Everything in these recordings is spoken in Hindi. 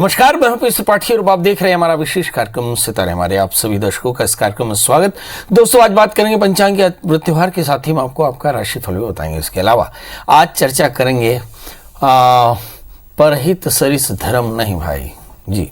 नमस्कार, मैं हूं पीयूष त्रिपाठी और आप देख रहे हैं हमारा विशेष कार्यक्रम सितारे। हमारे आप सभी दर्शकों का इस कार्यक्रम में स्वागत। दोस्तों, आज बात करेंगे पंचांग के वृत्तिवार के साथ ही हम आपको आपका राशिफल भी बताएंगे। इसके अलावा आज चर्चा करेंगे परहित सरिस धर्म नहीं भाई जी,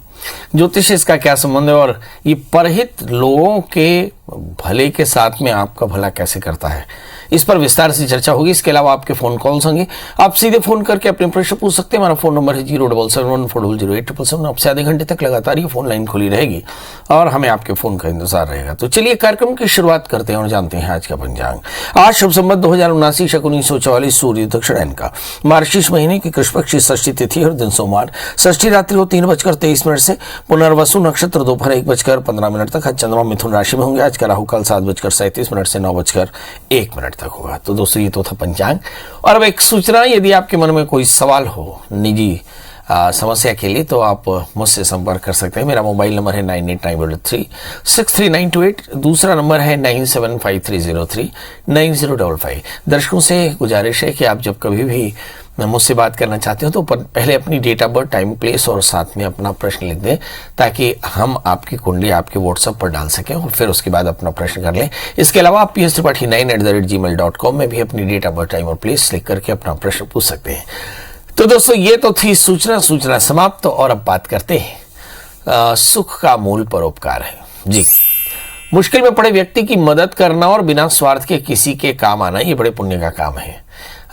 ज्योतिष से इसका क्या संबंध है और ये परहित लोगों के भले के साथ में आपका भला कैसे करता है, इस पर विस्तार से चर्चा होगी। इसके अलावा आपके फोन कॉल्स होंगे, आप सीधे फोन करके अपने प्रश्न पूछ सकते हैं। हमारा फोन नंबर है 07714008777। आपसे आधे घंटे तक लगातार ये फोन लाइन खुली रहेगी और हमें आपके फोन का इंतजार रहेगा। तो चलिए कार्यक्रम की शुरुआत करते हैं और जानते हैं आज का पंचांग। आज शुभ संवत 2079 शक 1944 सूर्य दक्षिणायन का मार्गशीर्ष महीने की कृष्ण पक्ष षष्ठी तिथि और दिन सोमवार। षष्ठी रात्रि को 3:23 से पुनर्वसु नक्षत्र दोपहर 1:15 तक। आज चंद्रमा मिथुन राशि में होंगे। आज का राहु काल 7:37 से 9:01 तक होगा। तो दोस्तों, ये तो था पंचांग। और अब एक सूचना, यदि आपके मन में कोई सवाल हो निजी समस्या के लिए तो आप मुझसे संपर्क कर सकते हैं। मेरा मोबाइल नंबर है 9893363928। दूसरा नंबर है 9753039055। दर्शकों से गुजारिश है कि आप जब कभी भी मुझसे बात करना चाहते हो तो पहले अपनी date of birth, time, place और साथ में अपना प्रश्न लिख दें, ताकि हम आपकी कुंडली आपके व्हाट्सएप पर डाल सकें और फिर उसके बाद अपना प्रश्न कर लें। इसके अलावा आप pstripathi9@gmail.com में भी अपनी डेट ऑफ बर्थ, टाइम और प्लेस लिख करके अपना प्रश्न पूछ सकते हैं। तो दोस्तों, ये तो थी सूचना समाप्त। और अब बात करते हैं सुख का मूल परोपकार है जी। मुश्किल में पड़े व्यक्ति की मदद करना और बिना स्वार्थ के किसी के काम आना, ये बड़े पुण्य का काम है।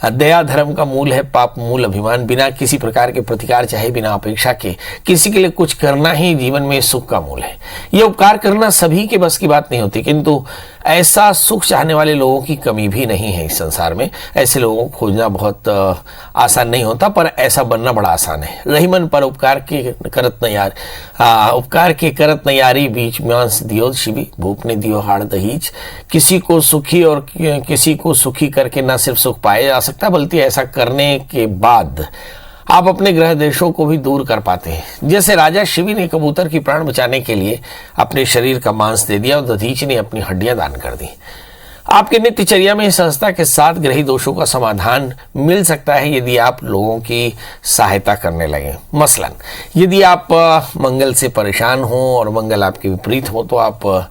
दया धर्म का मूल है, पाप मूल अभिमान। बिना किसी प्रकार के प्रतिकार, चाहे बिना अपेक्षा के किसी के लिए कुछ करना ही जीवन में सुख का मूल है। यह उपकार करना सभी के बस की बात नहीं होती, किंतु ऐसा सुख चाहने वाले लोगों की कमी भी नहीं है इस संसार में। ऐसे लोगों को खोजना बहुत आसान नहीं होता, पर ऐसा बनना बड़ा आसान है। रही मन पर उपकार के करत न यारी, बीच मांस दियो शिवी, भूप ने दियो हाड़ दहीज। किसी को सुखी और किसी को सुखी करके न सिर्फ सुख पाया जा सकता, बल्कि ऐसा करने के बाद आप अपने ग्रह देशों को भी दूर कर पाते हैं। जैसे राजा शिवी ने कबूतर की प्राण बचाने के लिए अपने शरीर का मांस दे दिया और दधीच ने अपनी हड्डियां दान कर दी। आपके नित्यचर्या में सहजता के साथ ग्रही दोषों का समाधान मिल सकता है यदि आप लोगों की सहायता करने लगे। मसलन, यदि आप मंगल से परेशान हो और मंगल आपके विपरीत हो तो आप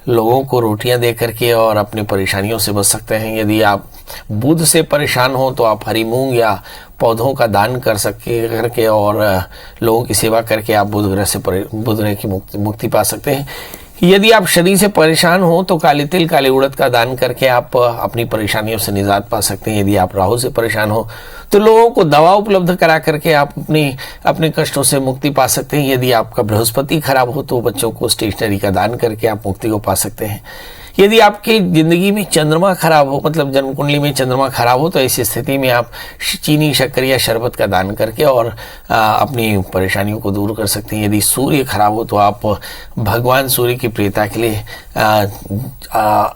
लोगों को रोटियां दे करके और अपनी परेशानियों से बच सकते हैं। यदि आप बुध से परेशान हो तो आप हरी मूंग या पौधों का दान करके और लोगों की सेवा करके आप बुध ग्रह की मुक्ति पा सकते हैं। यदि आप शरीर से परेशान हो तो काले तिल, काले उड़द का दान करके आप अपनी परेशानियों से निजात पा सकते हैं। यदि आप राहु से परेशान हो तो लोगों को दवा उपलब्ध करा करके आप अपने कष्टों से मुक्ति पा सकते हैं। यदि आपका बृहस्पति खराब हो तो बच्चों को स्टेशनरी का दान करके आप मुक्ति को पा सकते हैं। यदि आपकी जिंदगी में चंद्रमा खराब हो, मतलब जन्म कुंडली में चंद्रमा खराब हो, तो ऐसी स्थिति में आप चीनी, शक्कर या शरबत का दान करके और अपनी परेशानियों को दूर कर सकते हैं। यदि सूर्य खराब हो तो आप भगवान सूर्य की प्रियता के लिए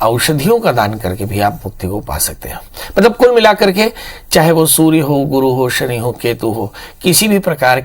औषधियों का दान करके भी आप मुक्ति को पा सकते हैं। मतलब कुल मिलाकर के, चाहे वो सूर्य हो, गुरु हो, शनि हो, केतु हो, किसी प्रकार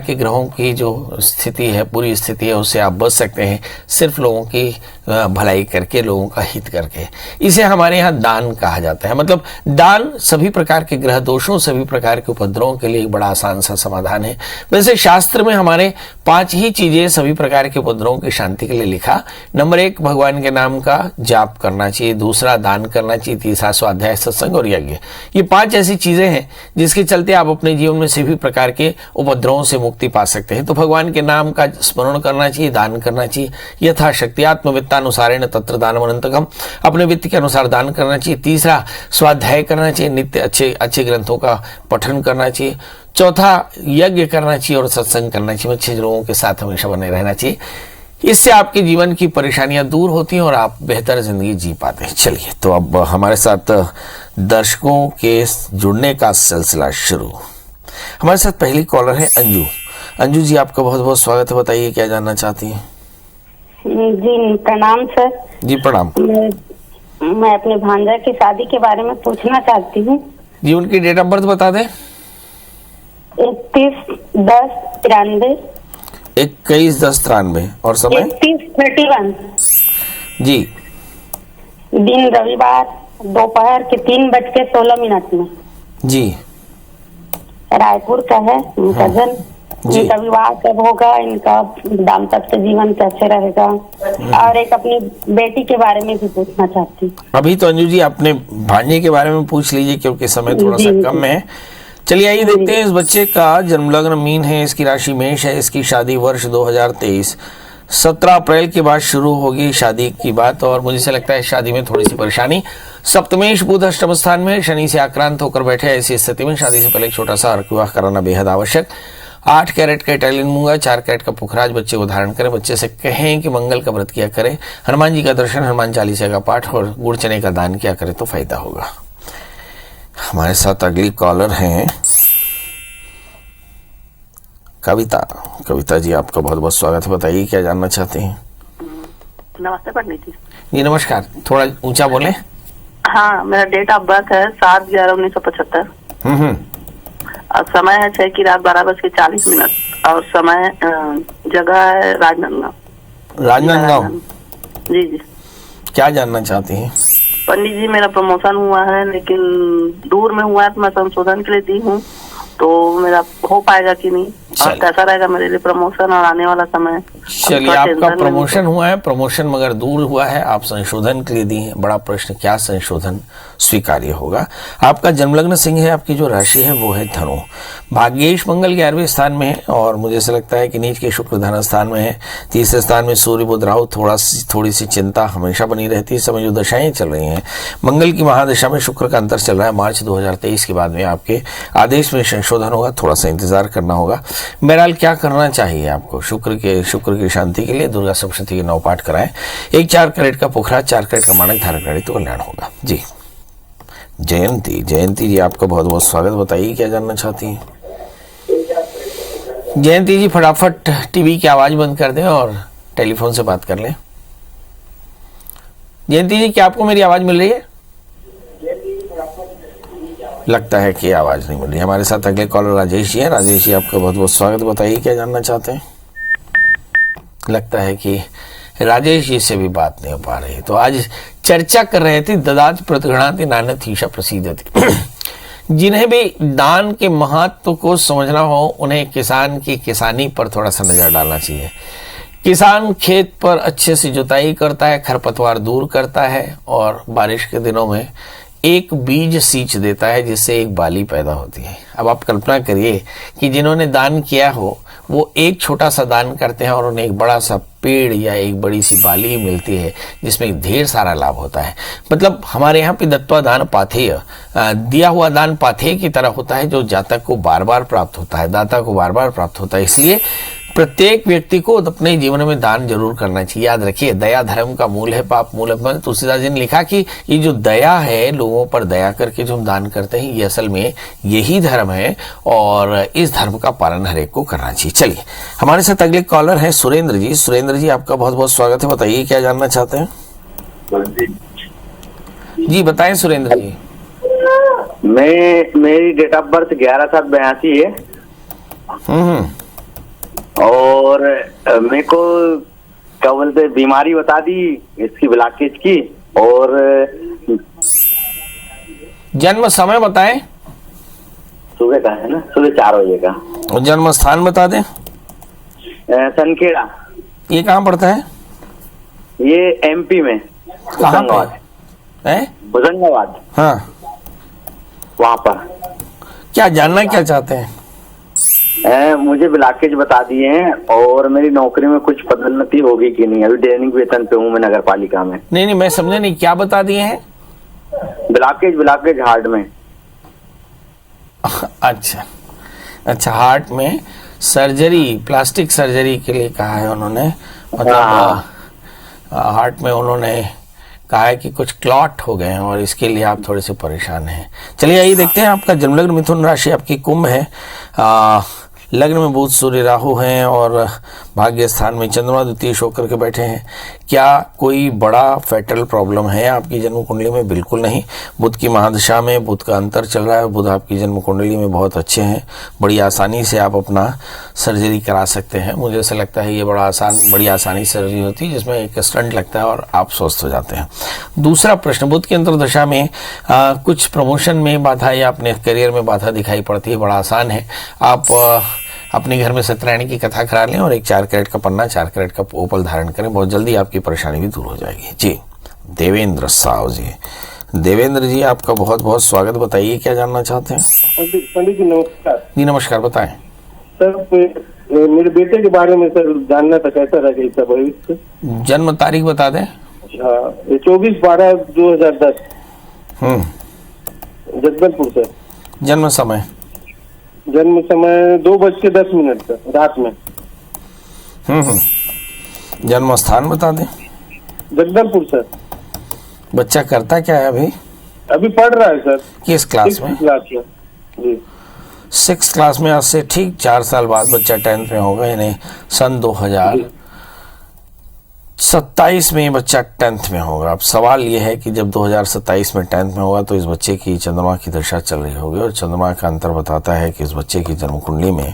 के ग्रहों की जो स्थिति है, पूरी स्थिति है, उससे आप बच सकते हैं सिर्फ लोगों की भलाई करके, लोगों का हित करके। इसे हमारे यहाँ दान कहा जाता है। मतलब दान सभी प्रकार के ग्रह दोषों, सभी प्रकार के उपद्रवों के लिए एक बड़ा आसान सा समाधान है। वैसे शास्त्र में हमारे 5 ही चीजें सभी प्रकार के उपद्रवों की शांति के लिए लिखा। नंबर 1, भगवान के नाम का जाप करना चाहिए। दूसरा, दान करना चाहिए। तीसरा, स्वाध्याय, सत्संग और यज्ञ। ये 5 ऐसी चीजें हैं जिसके चलते आप अपने जीवन में सभी प्रकार के उपद्रवों से मुक्ति पा सकते हैं। तो भगवान के नाम का स्मरण करना चाहिए, दान करना चाहिए यथाशक्ति, आत्मवित्तानुसारेण तत्र दानमनंतकम, अपने वित्त के अनुसार दान करना चाहिए। तीसरा, स्वाध्याय करना चाहिए, नित्य अच्छे ग्रंथों का पठन करना चाहिए। चौथा, यज्ञ करना चाहिए और सत्संग करना चाहिए। अच्छे लोगों के साथ हमेशा बने रहना चाहिए। इससे आपके जीवन की परेशानियां दूर होती हैं और आप बेहतर जिंदगी जी पाते हैं। चलिए, तो अब हमारे साथ दर्शकों के जुड़ने का सिलसिला शुरू। हमारे साथ पहली कॉलर है अंजू। अंजू जी, आपका बहुत बहुत स्वागत है। बताइए क्या जानना चाहती हैं? जी प्रणाम सर। जी प्रणाम। मैं अपने भांजा की शादी के बारे में पूछना चाहती हूँ। जी, उनकी डेट ऑफ बर्थ बता दें। 31/10/93। 21/10/93 और समय 31:31। जी, दिन रविवार, दोपहर के 3:16 में। जी, रायपुर का है उनका जन्म। जी। इनका विवाह कब होगा, इनका दाम्पत्य जीवन कैसे रहेगा, और एक अपनी बेटी के बारे में भी पूछना चाहती हूँ। अभी तो अंजू जी अपने भांजे के बारे में पूछ लीजिए क्योंकि समय थोड़ा सा जी, कम जी। है। चलिए आइए देखते हैं। इस बच्चे का जन्म लग्न मीन है, इसकी राशि मेष है, इसकी शादी वर्ष 2023 17 अप्रैल के बाद शुरू होगी शादी की बात, और मुझे से लगता है शादी में थोड़ी सी परेशानी। सप्तमेश बुध अष्टम स्थान में, शनि से आक्रांत होकर बैठे। ऐसी स्थिति में शादी से पहले एक छोटा सा अर्क विवाह कराना बेहद आवश्यक। 8 कैरेट का इटालियन मूंगा, 4 कैरेट का पुखराज बच्चे को धारण करें। बच्चे से कहें कि मंगल का व्रत किया करे, हनुमान जी का दर्शन, हनुमान चालीसा का पाठ और गुड़ चने का दान किया करे तो फायदा होगा। हमारे साथ अगली कॉलर हैं कविता। कविता जी आपका बहुत बहुत स्वागत है, बताइए क्या जानना चाहते हैं। नमस्ते पंडित जी। जी नमस्कार, थोड़ा ऊंचा बोले। हाँ, मेरा डेट ऑफ बर्थ है 7/11/1975 और समय है 6 की रात 12:40 और समय जगह है राजनांदगांव। राजनांदगांव। जी जी क्या जानना चाहते हैं। पंडित जी, मेरा प्रमोशन हुआ है लेकिन दूर में हुआ है, तो मैं संशोधन के लिए दी हूँ, तो मेरा हो पाएगा कि नहीं, और कैसा रहेगा मेरे लिए प्रमोशन और आने वाला समय। चलिए, आपका प्रमोशन हुआ है, प्रमोशन मगर दूर हुआ है, आप संशोधन के लिए दी हैं। बड़ा प्रश्न, क्या संशोधन स्वीकार्य होगा। आपका जन्मलग्न सिंह है, आपकी जो राशि है वो है धनु। भाग्येश मंगल 11वें स्थान में है और मुझे ऐसा लगता है कि नीच के शुक्र धन स्थान में है। तीसरे स्थान में सूर्य बुध राहु, थोड़ी सी चिंता हमेशा बनी रहती है। इस समय जो दशाएं चल रही हैं, मंगल की महादशा में शुक्र का अंतर चल रहा है। मार्च 2023 के बाद में आपके आदेश में संशोधन होगा, थोड़ा सा इंतजार करना होगा। बहरहाल क्या करना चाहिए आपको, शुक्र की शांति के लिए दुर्गा सप्तशती के 9 पाठ कराएं। 4 कैरेट का पुखरा, 4 कैरेट का मानक धारण करें तो कल्याण होगा। जी जयंती जी आपका बहुत बहुत स्वागत, बताइए क्या जानना चाहती हैं। जयंती जी फटाफट टीवी की आवाज बंद कर दें और टेलीफोन से बात कर लें। जयंती जी, क्या आपको मेरी आवाज मिल रही है। लगता है कि आवाज नहीं मिल रही। हमारे साथ अगले कॉलर राजेश जी हैं। राजेश जी आपका बहुत बहुत स्वागत, बताइए क्या जानना चाहते हैं। लगता है कि राजेश जी से भी बात नहीं हो पा रही। तो आज चर्चा कर रहे थे ददात प्रतिगृणाति नान्यथीशा प्रसीदति। जिन्हें भी दान के महत्व को समझना हो, उन्हें किसान की किसानी पर थोड़ा सा नजर डालना चाहिए। किसान खेत पर अच्छे से जुताई करता है, खरपतवार दूर करता है और बारिश के दिनों में एक बीज सींच देता है जिससे एक बाली पैदा होती है। अब आप कल्पना करिए कि जिन्होंने दान किया हो वो एक छोटा सा दान करते हैं और उन्हें एक बड़ा सा पेड़ या एक बड़ी सी बाली मिलती है जिसमें ढेर सारा लाभ होता है। मतलब हमारे यहाँ पे दत्वा दान पाथेय, दिया हुआ दान पाथेय की तरह होता है जो जातक को बार बार प्राप्त होता है, दाता को बार बार प्राप्त होता है। इसलिए प्रत्येक व्यक्ति को अपने जीवन में दान जरूर करना चाहिए। याद रखिए, दया धर्म का मूल है, पाप मूल है। तुलसीदास जी ने लिखा कि ये जो दया है, लोगों पर दया करके जो हम दान करते हैं, ये असल में यही धर्म है और इस धर्म का पालन हर एक को करना चाहिए। चलिए, हमारे साथ अगले कॉलर है सुरेंद्र जी। सुरेंद्र जी आपका बहुत बहुत स्वागत है, बताइए क्या जानना चाहते हैं। जी बताएं सुरेंद्र जी। मेरी डेट ऑफ बर्थ 11/7/82 है और मेरे को क्या बोलते बीमारी बता दी इसकी, ब्लॉकेज की, और जन्म समय बताएं। सुबह का है ना, सुबह 4 बजे का। और जन्म स्थान बता दें। सनखेड़ा। ये कहाँ पड़ता है। ये एमपी में। कहाँ पे है। होशंगाबाद। हाँ, वहाँ पर। क्या जानना क्या चाहते हैं। मुझे ब्लॉकेज बता दिए हैं और मेरी नौकरी में कुछ पदोन्नति होगी कि नहीं। अभी दैनिक वेतन पे हूँ मैं नगर पालिका में। नहीं, मैं समझा नहीं, क्या बता दिए हैं। ब्लॉकेज हार्ट में। अच्छा, हार्ट में सर्जरी, प्लास्टिक सर्जरी के लिए कहा है उन्होंने। मतलब हार्ट में उन्होंने कहा है कि कुछ क्लॉट हो गए हैं और इसके लिए आप थोड़े से परेशान हैं। चलिए आइए देखते हैं। आपका जन्मलग्न मिथुन राशि, आपकी कुंभ है। लग्न में बुध सूर्य राहु हैं और भाग्य स्थान में चंद्रमा द्वितीय होकर के बैठे हैं। क्या कोई बड़ा फैटल प्रॉब्लम है आपकी जन्म कुंडली में? बिल्कुल नहीं। बुध की महादशा में बुध का अंतर चल रहा है। बुध आपकी जन्म कुंडली में बहुत अच्छे हैं, बड़ी आसानी से आप अपना सर्जरी करा सकते हैं। मुझे ऐसा लगता है ये बड़ी आसानी सर्जरी होती है जिसमें एक स्टंट लगता है और आप स्वस्थ हो जाते हैं। दूसरा प्रश्न, बुध की अंतर्दशा में कुछ प्रमोशन में बाधा या अपने करियर में बाधा दिखाई पड़ती है। बड़ा आसान है, आप अपने घर में सत्यनारायण की कथा करा लें और एक 4 कैरेट का पन्ना, 4 कैरेट का ओपल धारण करें, बहुत जल्दी आपकी परेशानी भी दूर हो जाएगी। जी देवेंद्र साव जी, देवेंद्र जी आपका बहुत बहुत स्वागत। बताइए क्या जानना चाहते हैं? पंडित जी नमस्कार। जी नमस्कार, बताएं। सर मेरे बेटे के बारे में सर जानना था, कैसा रहेगा इसका भविष्य? जन्म तारीख बता दें। हाँ 24/12/2010 जगदलपुर से। जन्म समय? जन्म समय 2:10 सर रात में। जन्म स्थान बता दें। जगदलपुर सर। बच्चा करता क्या है अभी? अभी पढ़ रहा है सर। किस क्लास में? क्लास में जी 6 क्लास में। आज से ठीक 4 साल बाद बच्चा 10th में होगा, यानी सन 2027 में बच्चा 10th में होगा। अब सवाल यह है कि जब 2027 में 10th में होगा तो इस बच्चे की चंद्रमा की दशा चल रही होगी, और चंद्रमा का अंतर बताता है कि इस बच्चे की जन्म कुंडली में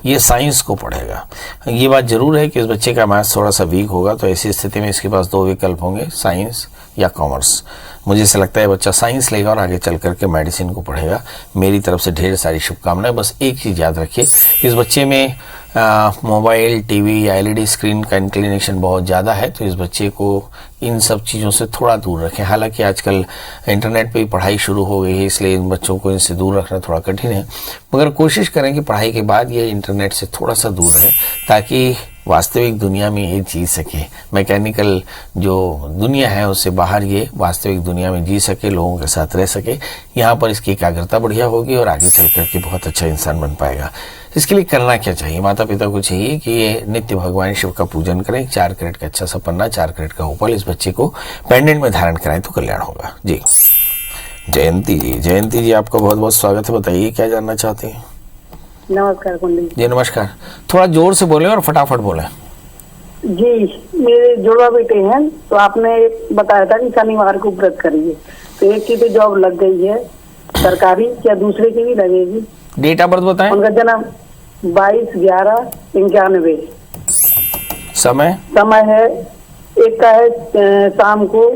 ये साइंस को पढ़ेगा। ये बात जरूर है कि इस बच्चे का मैथ्स थोड़ा सा वीक होगा, तो ऐसी स्थिति में इसके पास 2 विकल्प होंगे, साइंस या कॉमर्स। मुझे ऐसा लगता है बच्चा साइंस लेगा और आगे चल करके मेडिसिन को पढ़ेगा। मेरी तरफ से ढेर सारी शुभकामनाएं। बस एक चीज़ याद रखिए, इस बच्चे में मोबाइल, टीवी या एलईडी स्क्रीन का इंक्लिनेशन बहुत ज़्यादा है, तो इस बच्चे को इन सब चीज़ों से थोड़ा दूर रखें। हालांकि आजकल इंटरनेट पे पढ़ाई शुरू हो गई है, इसलिए इन बच्चों को इनसे दूर रखना थोड़ा कठिन है, मगर कोशिश करें कि पढ़ाई के बाद ये इंटरनेट से थोड़ा सा दूर रहे, ताकि वास्तविक दुनिया में ये जी सके। मैकेनिकल जो दुनिया है उससे बाहर ये वास्तविक दुनिया में जी सके, लोगों के साथ रह सके। यहाँ पर इसकी एकाग्रता बढ़िया होगी और आगे चल करके बहुत अच्छा इंसान बन पाएगा। इसके लिए करना क्या चाहिए? माता पिता को चाहिए कि ये नित्य भगवान शिव का पूजन करें, 4 कैरेट का अच्छा सा पन्ना, 4 कैरेट का ओपल इस बच्चे को पेंडेंट में धारण कराएं तो कल्याण होगा। जी जयंती जी, जयंती जी आपका बहुत बहुत स्वागत है। बताइए क्या जानना चाहते हैं? नमस्कार पंडित जी नमस्कार, थोड़ा जोर से बोले और फटाफट बोले। जी। मेरे जुड़वा बेटे हैं, तो आपने बताया था कि शनिवार को व्रत करिए, तो एक की तो जॉब लग गई है सरकारी, क्या दूसरे की भी लगेगी? डेट ऑफ बर्थ बताएं। उनका जन्म 22/11/91। समय? समय है, एक का है शाम को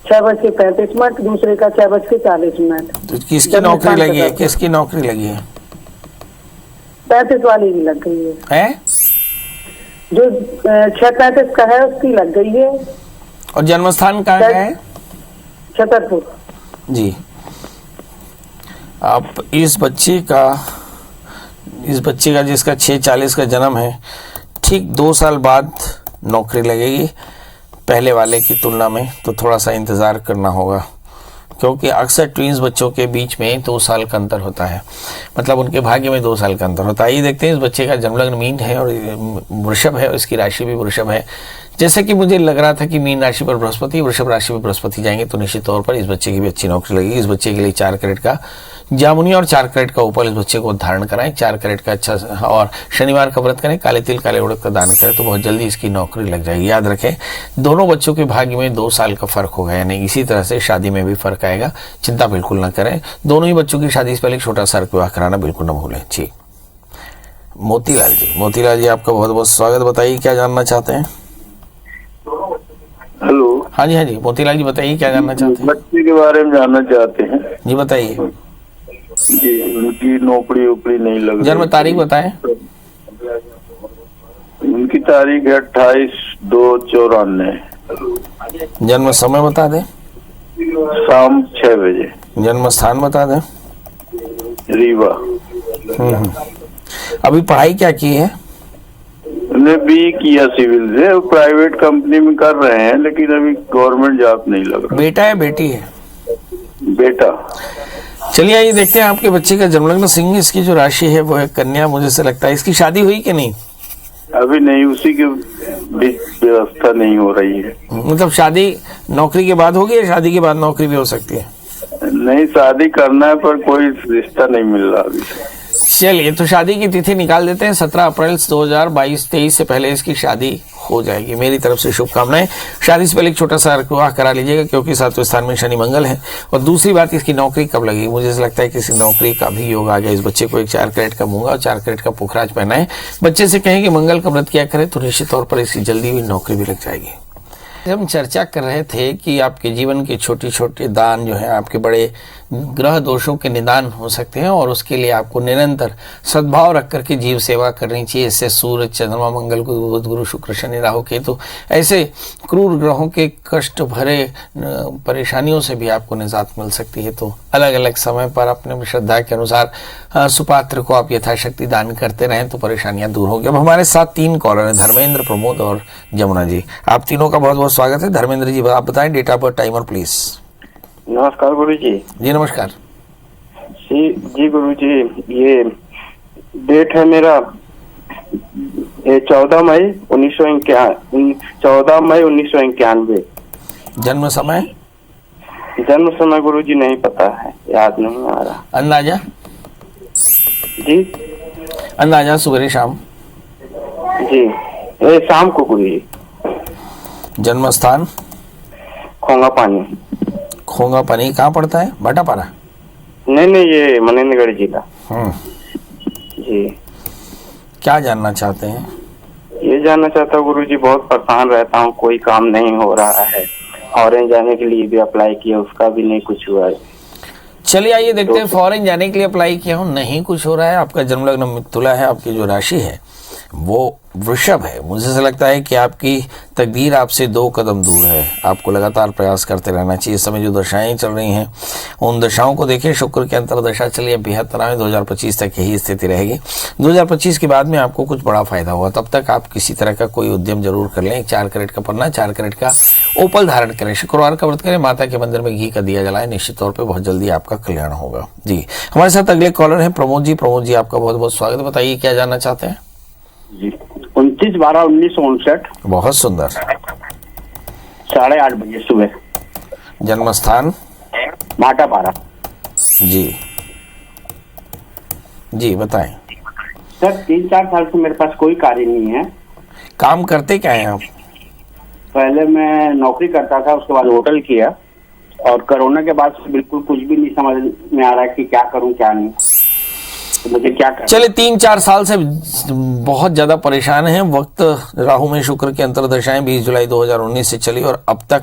6:35, दूसरे का 6:40। तो किसकी नौकरी लगी है? किसकी नौकरी लगी है? 35 वाली भी लग गई है? जो 6:35 का है उसकी लग गई है। और जन्म स्थान कहाँ का है? छतरपुर। जी, आप इस बच्चे का जिसका 6:40 का जन्म है, ठीक 2 साल बाद नौकरी लगेगी पहले वाले की तुलना में, तो थोड़ा सा इंतज़ार करना होगा, क्योंकि अक्सर ट्विंस बच्चों के बीच में 2 साल का अंतर होता है, मतलब उनके भाग्य में 2 साल का अंतर होता है। ये देखते हैं, इस बच्चे का जन्मलग्न मीन है और वृषभ है, इसकी राशि भी वृषभ है। जैसा कि मुझे लग रहा था कि मीन राशि पर बृहस्पति, वृषभ राशि पर बृहस्पति जाएंगे, तो निश्चित तौर पर इस बच्चे की भी अच्छी नौकरी लगेगी। इस बच्चे के लिए 4 कैरेट का जामुनी और 4 कैरेट का ओपल इस बच्चे को धारण कराएं, 4 कैरेट का अच्छा, और शनिवार का व्रत करें, काले तिल काले उड़द का दान करें, तो बहुत जल्दी इसकी नौकरी लग जाएगी। याद रखें, दोनों बच्चों के भाग्य में 2 साल का फर्क होगा, यानी इसी तरह से शादी में भी फर्क आएगा। चिंता बिल्कुल ना करें, दोनों ही बच्चों की शादी से पहले छोटा सा विवाह कराना बिल्कुल न भूलें। जी मोतीलाल जी, मोतीलाल जी आपका बहुत बहुत स्वागत। बताइए क्या जानना चाहते हैं? हेलो। हाँ जी मोतीलाल जी बताइए क्या जानना चाहते हैं? बच्चे के बारे में जानना चाहते हैं जी, बताइए। जी उनकी नौकरी उपरी नहीं लग रही। जन्म तारीख बताएं। उनकी तारीख है 28/2/94। जन्म समय बता दें। शाम 6 बजे। जन्म स्थान बता दें। रीवा। अभी पढ़ाई क्या की है? उन्हें BE किया सिविल से, वो प्राइवेट कंपनी में कर रहे हैं, लेकिन अभी गवर्नमेंट जॉब नहीं लग रहा। बेटा है बेटी है? बेटा। चलिए आइए देखते हैं आपके बच्चे का जन्मलग्न सिंह, इसकी जो राशि है वो है कन्या। मुझे से लगता है इसकी शादी हुई कि नहीं? अभी नहीं, उसी की व्यवस्था नहीं हो रही है। मतलब शादी नौकरी के बाद होगी या शादी के बाद नौकरी भी हो सकती है? नहीं, शादी करना है पर कोई रिश्ता नहीं मिल रहा अभी। चलिए तो शादी की तिथि निकाल देते हैं। 17 अप्रैल 2022-23 से पहले इसकी शादी हो जाएगी। मेरी तरफ से शुभकामनाएं। शादी से पहले एक छोटा सा विवाह करा लीजिएगा, क्योंकि 7वें स्थान में शनि मंगल है। और दूसरी बात, इसकी नौकरी कब लगेगी? मुझे ऐसा लगता है कि इसकी नौकरी का भी योग आ गया। इस बच्चे को एक 4 कैरेट का मूंगा और 4 कैरेट का पुखराज पहना है। बच्चे से कहें कि मंगल का व्रत किया करे, तो निश्चित तौर पर इसकी जल्दी हुई नौकरी भी लग जाएगी। हम चर्चा कर रहे थे कि आपके जीवन के छोटे छोटे दान जो है आपके बड़े ग्रह दोषों के निदान हो सकते हैं और उसके लिए आपको निरंतर सद्भाव रख करके जीव सेवा करनी चाहिए। इससे सूर्य, चंद्रमा, मंगल, बुध, गुरु, शुक्र, शनि, राहु, केतु ऐसे क्रूर ग्रहों के कष्ट भरे परेशानियों से भी आपको निजात मिल सकती है। तो अलग अलग समय पर अपने श्रद्धा के अनुसार सुपात्र को आप यथाशक्ति दान करते रहें तो परेशानियां दूर होंगी। अब हमारे साथ 3 कॉलर हैं, धर्मेंद्र, प्रमोद और जमुना जी। आप तीनों का बहुत बहुत स्वागत है। धर्मेंद्र जी, आप बताएं डेट ऑफ बर्थ, टाइम और प्लीज। नमस्कार गुरु जी। जी नमस्कार जी गुरु जी, ये डेट है मेरा 14 मई 1991। जन्म समय? जन्म समय गुरु जी नहीं पता है, याद नहीं आ रहा। अंदाजा? जी अंदाजा सुबह शाम? जी ये शाम को गुरु जी। जन्म स्थान? खोंगा पानी। खोंगा पानी कहाँ पड़ता है? भाटापारा? नहीं, ये मनेन्द्रगढ़ जिला। जी क्या जानना चाहते हैं? ये जानना चाहता हूँ गुरु जी, बहुत परेशान रहता हूँ, कोई काम नहीं हो रहा है। ऑरेंज जाने के लिए भी अप्लाई किया, उसका भी नहीं कुछ हुआ है। चलिए आइए देखते हैं। फॉरेन जाने के लिए अप्लाई किया हूँ, नहीं कुछ हो रहा है। आपका जन्म लग्न मिथुला है, आपकी जो राशि है वो वृषभ है। मुझे ऐसा लगता है कि आपकी तकदीर आपसे 2 कदम दूर है। आपको लगातार प्रयास करते रहना चाहिए। इस समय जो दशाएं चल रही हैं उन दशाओं को देखें। शुक्र की अंतरदशा चलिए अब 72 में 2025 तक यही स्थिति रहेगी। 2025 के बाद में आपको कुछ बड़ा फायदा होगा। तब तक आप किसी तरह का कोई उद्यम जरूर कर लें। 4 कैरेट का पन्ना, 4 कैरेट का ओपल धारण करें। शुक्रवार का व्रत करें, माता के मंदिर में घी का दिया जलाएं। निश्चित तौर पर बहुत जल्दी आपका कल्याण होगा। जी हमारे साथ अगले कॉलर है प्रमोद जी। प्रमोद जी, आपका बहुत बहुत स्वागत। बताइए क्या जानना चाहते हैं? जी 29/12/1959। बहुत सुंदर। 8:30 बजे सुबह। जन्म स्थान? भाटापारा। जी बताएं। सर 3-4 साल से मेरे पास कोई कार्य नहीं है। काम करते क्या हैं आप? पहले मैं नौकरी करता था, उसके बाद होटल किया और कोरोना के बाद से बिल्कुल कुछ भी नहीं समझ में आ रहा है कि क्या करूं क्या नहीं, तो मुझे क्या करना। चले 3-4 साल से बहुत ज्यादा परेशान हैं। वक्त राहु में शुक्र की अंतरदशाएं 20 जुलाई 2019 से चली और अब तक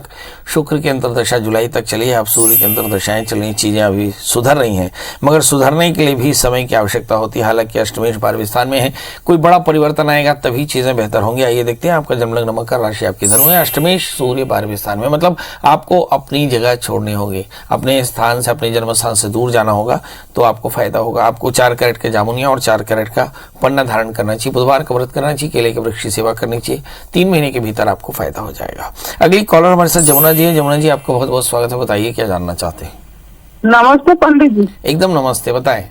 शुक्र की अंतरदशा जुलाई तक चली है। अब सूर्य की अंतरदशाएं चल रही, चीजें अभी सुधर रही हैं, मगर सुधरने के लिए भी समय की आवश्यकता होती है। हालांकि अष्टमेश 12वें स्थान में है, कोई बड़ा परिवर्तन आएगा तभी चीजें बेहतर होंगी। आइए देखते हैं। आपका जन्म लग्न मकर राशि, आपकी धनु है। अष्टमेश सूर्य 12वें स्थान में, मतलब आपको अपनी जगह छोड़नी होगी, अपने स्थान से, अपने जन्म स्थान से दूर जाना होगा तो आपको फायदा होगा। आपको 4 कैरेट के जामुनिया और 4 कैरेट का पन्ना धारण करना चाहिए। बुधवार का व्रत करना चाहिए। केले के वृक्ष की सेवा करनी चाहिए। 3 महीने के भीतर आपको फायदा हो जाएगा। अगली कॉलर हमारे साथ जमुना जी है। जमुना जी, आपका बहुत बहुत स्वागत है। बताइए क्या जानना चाहते हैं? नमस्ते पंडित जी। एकदम नमस्ते, बताएं।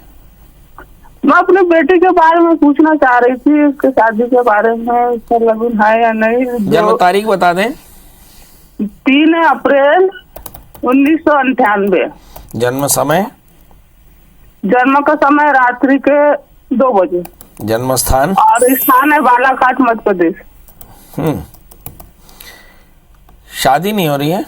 मैं अपने बेटे के बारे में पूछना चाह रही थी, उसके शादी के बारे में, उसका लगन है या नहीं। जन्म तारीख बता दें। 3 अप्रैल 1998। जन्म समय? जन्म का समय रात्रि के 2 बजे। जन्म स्थान? और स्थान है बालाघाट, मध्य प्रदेश। शादी नहीं हो रही है?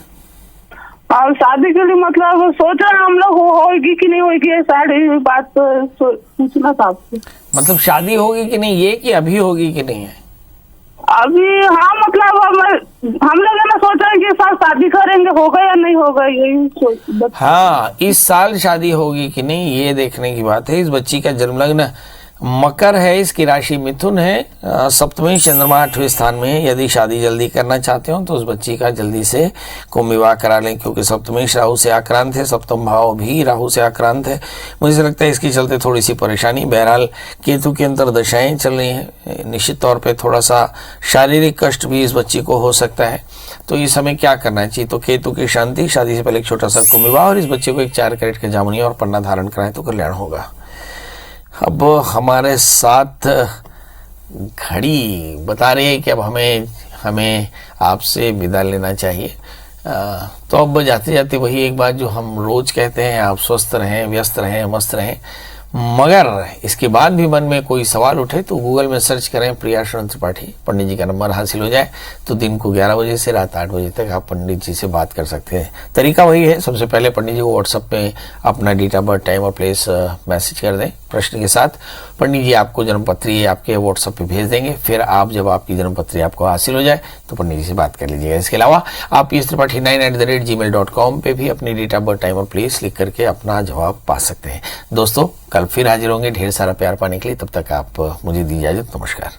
और शादी के लिए मतलब सोच रहे हैं हम लोग, होगी कि नहीं होगी, सारी बात पूछना था आपसे। मतलब शादी होगी कि नहीं, ये कि अभी होगी कि नहीं है? अभी हाँ, मतलब हम लोग है ना सोच रहे हैं कि इस साल शादी करेंगे, होगा या नहीं होगा, यही सोच। हाँ, इस साल शादी होगी कि नहीं ये देखने की बात है। इस बच्ची का जन्म लग्न मकर है, इसकी राशि मिथुन है, सप्तमी चंद्रमा 8वें स्थान में है। यदि शादी जल्दी करना चाहते हो तो उस बच्ची का जल्दी से कुंभ विवाह करा लें, क्योंकि सप्तमी राहु से आक्रांत है, सप्तम भाव भी राहु से आक्रांत है। मुझे लगता है इसके चलते थोड़ी सी परेशानी। बहरहाल केतु की अंतरदशाएं चल रही हैं, निश्चित तौर पर थोड़ा सा शारीरिक कष्ट भी इस बच्ची को हो सकता है। तो इस समय क्या करना चाहिए? तो केतु की शांति, शादी से पहले एक छोटा सा कुंभ विवाह और इस बच्चे को एक 4 कैरेट का जामुनिया और पन्ना धारण कराएं तो कल्याण होगा। अब हमारे साथ घड़ी बता रही है कि अब हमें आपसे विदा लेना चाहिए। तो अब जाते जाते वही एक बात जो हम रोज कहते हैं, आप स्वस्थ रहें, व्यस्त रहें, मस्त रहें। मगर इसके बाद भी मन में कोई सवाल उठे तो गूगल में सर्च करें प्रिया शरण त्रिपाठी, पंडित जी का नंबर हासिल हो जाए तो दिन को 11 बजे से रात 8 बजे तक आप पंडित जी से बात कर सकते हैं। तरीका वही है, सबसे पहले पंडित जी को व्हाट्सएप पे अपना डेट ऑफ बर्थ, टाइम और प्लेस मैसेज कर दें। प्रश्न के साथ पंडित जी आपको जन्मपत्री आपके व्हाट्सएप पे भेज देंगे। फिर आप जब आपकी जन्मपत्री आपको हासिल हो जाए तो पंडित जी से बात कर लीजिएगा। इसके अलावा आप pstripathi9@gmail.com पे भी अपनी डेट ऑफ बर्थ, टाइम और प्लेस लिख करके अपना जवाब पा सकते हैं। दोस्तों कल फिर हाजिर होंगे ढेर सारा प्यार पाने के लिए। तब तक आप मुझे दी इजाजत। नमस्कार।